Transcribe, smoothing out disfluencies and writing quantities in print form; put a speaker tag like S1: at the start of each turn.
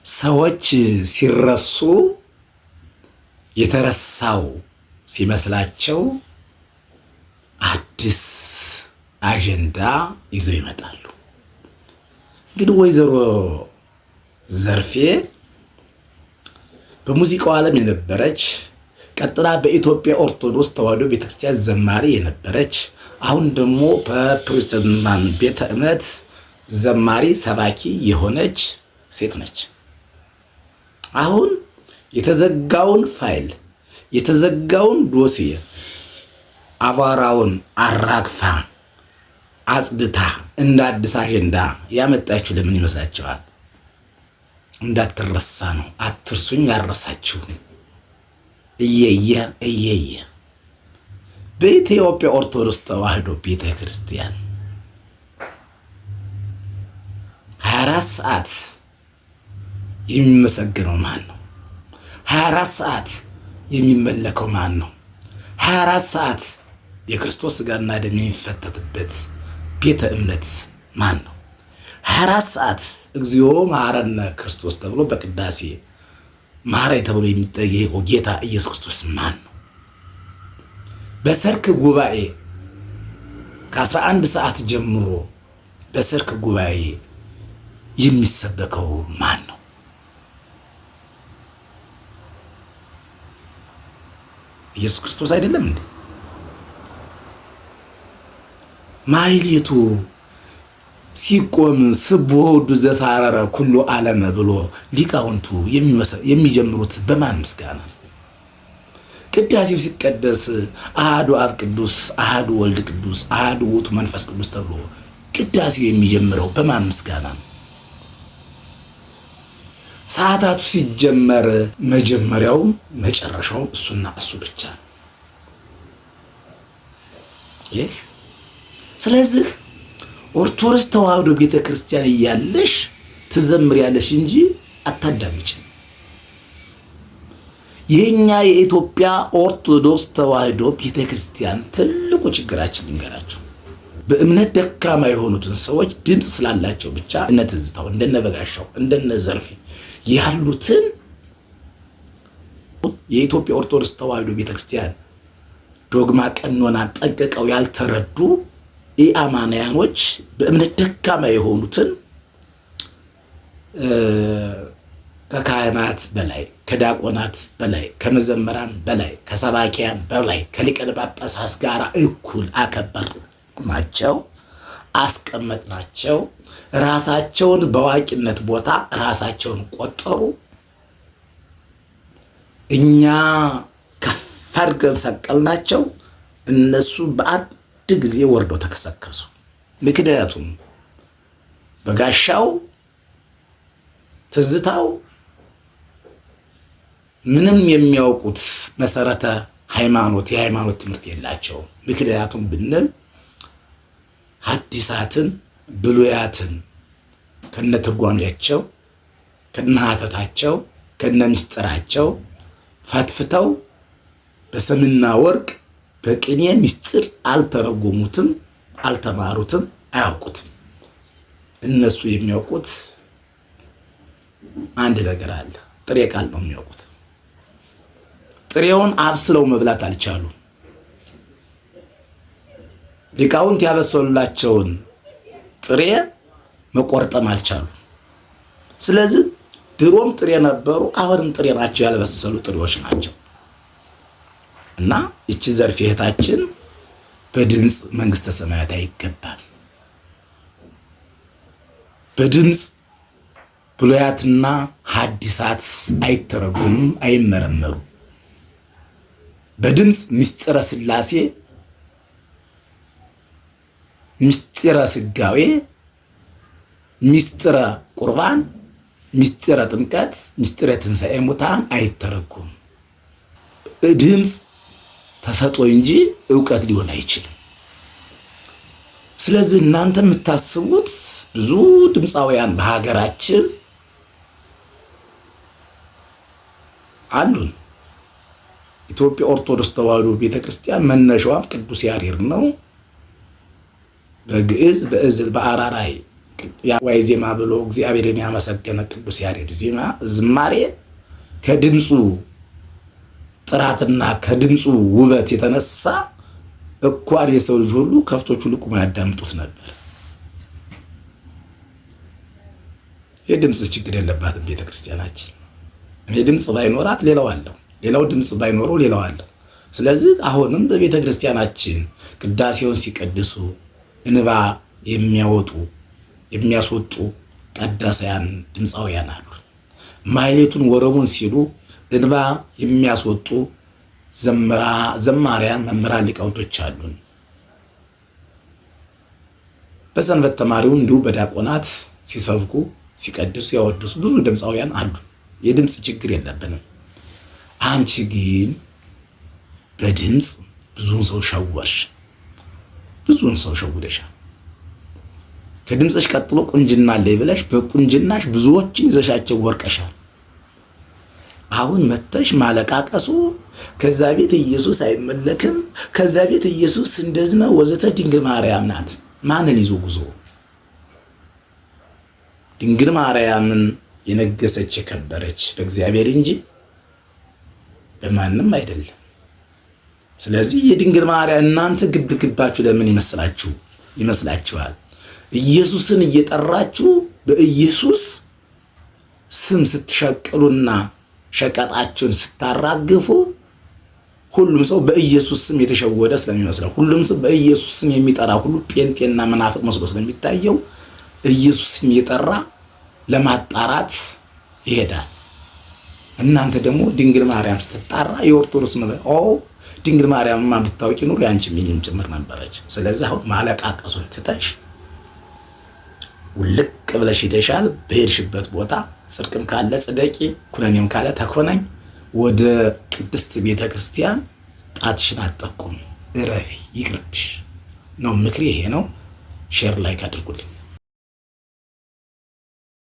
S1: ሰዎች ሲረሱ የተረሳው ሲመስላቸው አዲስ አጀንዳ ይዘው ይመጣሉ። እንግዲህ ወይዘሮ ዘርፌ በሙዚቃው ዓለም የነበረች ቀጥላ በኢትዮጵያ ኦርቶዶክስ ተዋሕዶ ቤተክርስቲያን ዘማሪ የነበረች አሁን ደግሞ በፕሮቴስታንት ቤተ እምነት ዘማሪ ሰባኪ የሆነች ሴት ነች። አሁን የተዘጋውን ፋይል የተዘጋውን ዶሲየ አቧራውን አራግፋ አጽድታ እንደ አዲስ አጀንዳ ያመጣችሁ ለምን ይመስላችኋል? እንዳትረሳ ነው። አትርሱኝ ያረሳችሁ እየየ በኢትዮጵያ ኦርቶዶክስ ተዋሕዶ ቤተ ክርስቲያን 24 ሰዓት የሚመሰገነው ማን ነው? 24 ሰዓት የሚመለከው ማን ነው? 24 ሰዓት የክርስቶስ ሥጋና ደም የሚፈተትበት ቤተ እምነት ማን ነው? 24 ሰዓት እግዚኦ መሐረነ ክርስቶስ ተብሎ በቅዳሴ ማረይ ተብሎ የሚጠየቀው ጌታ ኢየሱስ ክርስቶስ ማን ነው? በሰርክ ጉባኤ ከ11 ሰዓት ጀምሮ በሰርክ ጉባኤ የሚሰበከው ማን ነው? ኢየሱስ ክርስቶስ አይደለም እንዴ? ማሕሌቱ ሲቆም ስብሖ ዘሳረረ ኩሉ ዓለም ብሎ ሊቃውንቱ የሚጀምሩት በማን ምስጋና? ቅዳሴው ሲቀደስ አሐዱ አብ ቅዱስ፣ አሐዱ ወልድ ቅዱስ፣ አሐዱ ውእቱ መንፈስ ቅዱስ ተብሎ ቅዳሴው የሚጀምረው በማን ምስጋና ነው? ሰዓታቱ ሲጀመር መጀመሪያውም መጨረሻውም እሱና እሱ ብቻ ነው። ስለዚህ ኦርቶዶክስ ተዋሕዶ ቤተ ክርስቲያን እያለሽ ትዘምሪያለሽ እንጂ አታዳምጪም። የኛ የኢትዮጵያ ኦርቶዶክስ ተዋሕዶ ቤተ ክርስቲያን ትልቁ ችግራችን ልንገራችሁ፣ በእምነት ደካማ የሆኑትን ሰዎች ድምፅ ስላላቸው ብቻ እነ ትዝታው እንደነ በጋሻው እንደነ ዘርፌ ያሉትን የኢትዮጵያ ኦርቶዶክስ ተዋሕዶ ቤተ ክርስቲያን ዶግማ ቀኖና ጠንቅቀው ያልተረዱ ኢአማንያኖች በእምነት ደካማ የሆኑትን ከካህናት በላይ ከዲያቆናት በላይ ከመዘምራን በላይ ከሰባኪያን በላይ ከሊቃነ ጳጳሳት ጋር እኩል አከበርናቸው፣ አስቀመጥናቸው። ራሳቸውን በአዋቂነት ቦታ ራሳቸውን ቆጠሩ። እኛ ከፍ አድርገን ሰቀልናቸው። እነሱ በአንድ ጊዜ ወርደው ተከሰከሱ። ምክንያቱም በጋሻው ትዝታው ምንም የሚያውቁት መሰረተ ሃይማኖት የሃይማኖት ትምህርት የላቸውም። ምክንያቱም ብንል ሐዲሳትን ብሉያትን ከነትርጓሜያቸው ከነሐተታቸው ከነምስጥራቸው ፈትፍተው በሰምና ወርቅ በቅኔ ምስጢር አልተረጎሙትም፣ አልተማሩትም፣ አያውቁትም። እነሱ የሚያውቁት አንድ ነገር አለ፣ ጥሬ ቃል ነው የሚያውቁት። ጥሬውን አብስለው መብላት አልቻሉም። ሊቃውንት ያበሰሉላቸውን ጥሬ መቆርጠም አልቻሉም። ስለዚህ ድሮም ጥሬ ነበሩ፣ አሁንም ጥሬ ናቸው፣ ያልበሰሉ ጥሬዎች ናቸው። እና እቺ ዘርፌ እህታችን በድምፅ መንግስተ ሰማያት አይገባም። በድምፅ ብሉያትና ሐዲሳት አይተረጉሙም፣ አይመረመሩም። በድምፅ ምስጢረ ሥላሴ፣ ምስጢረ ሥጋዌ፣ ምስጢረ ቁርባን፣ ምስጢረ ጥምቀት፣ ምስጢረ ትንሣኤ ሙታን አይተረጉም። ድምፅ ተሰጦ እንጂ ዕውቀት ሊሆን አይችልም። ስለዚህ እናንተ የምታስቡት ብዙ ድምፃውያን በሀገራችን አሉን። ኢትዮጵያ ኦርቶዶክስ ተዋሕዶ ቤተክርስቲያን መነሻዋም ቅዱስ ያሬድ ነው። በግዕዝ በእዝል በአራራይ ዋይ ዜማ ብሎ እግዚአብሔርን ያመሰገነ ቅዱስ ያሬድ ዝማሬ ከድምፁ ጥራትና ከድምፁ ውበት የተነሳ እንኳን የሰው ልጅ ሁሉ ከፍቶቹ ልቁሞ ያዳምጡት ነበር። የድምፅ ችግር የለባትም ቤተክርስቲያናችን። እኔ ድምፅ ባይኖራት ሌላው አለው፣ ሌላው ድምፅ ባይኖረው ሌላው አለው። ስለዚህ አሁንም በቤተክርስቲያናችን ቅዳሴውን ሲቀድሱ እንባ የሚያስወጡ ቀዳሳያን ድምፃውያን አሉ። ማህሌቱን ወረቡን ሲሉ እንባ የሚያስወጡ ዘማሪያን መምህራን ሊቃውንቶች አሉን። በሰንበት ተማሪው እንዲሁ በዲያቆናት ሲሰብኩ ሲቀድሱ ያወድሱ ብዙ ድምፃውያን አሉ። የድምፅ ችግር የለብንም። አንቺ ግን በድምፅ ብዙውን ሰው ሸወርሽ፣ ብዙውን ሰው ሸውደሻል። ከድምፅሽ ቀጥሎ ቁንጅና አለኝ ብለሽ በቁንጅናሽ ብዙዎችን ይዘሻቸው ወርቀሻል። አሁን መተሽ ማለቃቀሱ ከዛ ቤት ኢየሱስ አይመለክም፣ ከዛ ቤት ኢየሱስ እንደዚህ ነው ወዘተ። ድንግል ማርያም ናት። ማንን ይዞ ጉዞ? ድንግል ማርያምን የነገሰች የከበረች በእግዚአብሔር እንጂ በማንም አይደለም። ስለዚህ የድንግል ማርያም እናንተ ግብግባችሁ ለምን ይመስላችኋል? ኢየሱስን እየጠራችሁ በኢየሱስ ስም ስትሸቅሉና ሸቀጣችሁን ስታራግፉ ሁሉም ሰው በኢየሱስ ስም የተሸወደ ስለሚመስለው፣ ሁሉም ሰው በኢየሱስ ስም የሚጠራ ሁሉ ጴንጤና መናፍቅ መስሎ ስለሚታየው ኢየሱስን እየጠራ ለማጣራት ይሄዳል። እናንተ ደግሞ ድንግል ማርያም ስትጣራ የኦርቶዶክስ ድንግል ማርያምማ ብታውቂ ኑሮ ያንቺ ሚኒም ጭምር ነበረች። ስለዚህ አሁን ማለቃቀሱን ትተሽ ውልቅ ብለሽ ሄደሻል። በሄድሽበት ቦታ ጽድቅም ካለ ጽደቂ፣ ኩነኔም ካለ ተኮነኝ። ወደ ቅድስት ቤተክርስቲያን ጣትሽን አትጠቁሚ፣ እረፊ፣ ይቅርብሽ ነው ምክሬ። ይሄ ነው። ሼር ላይክ አድርጉልኝ።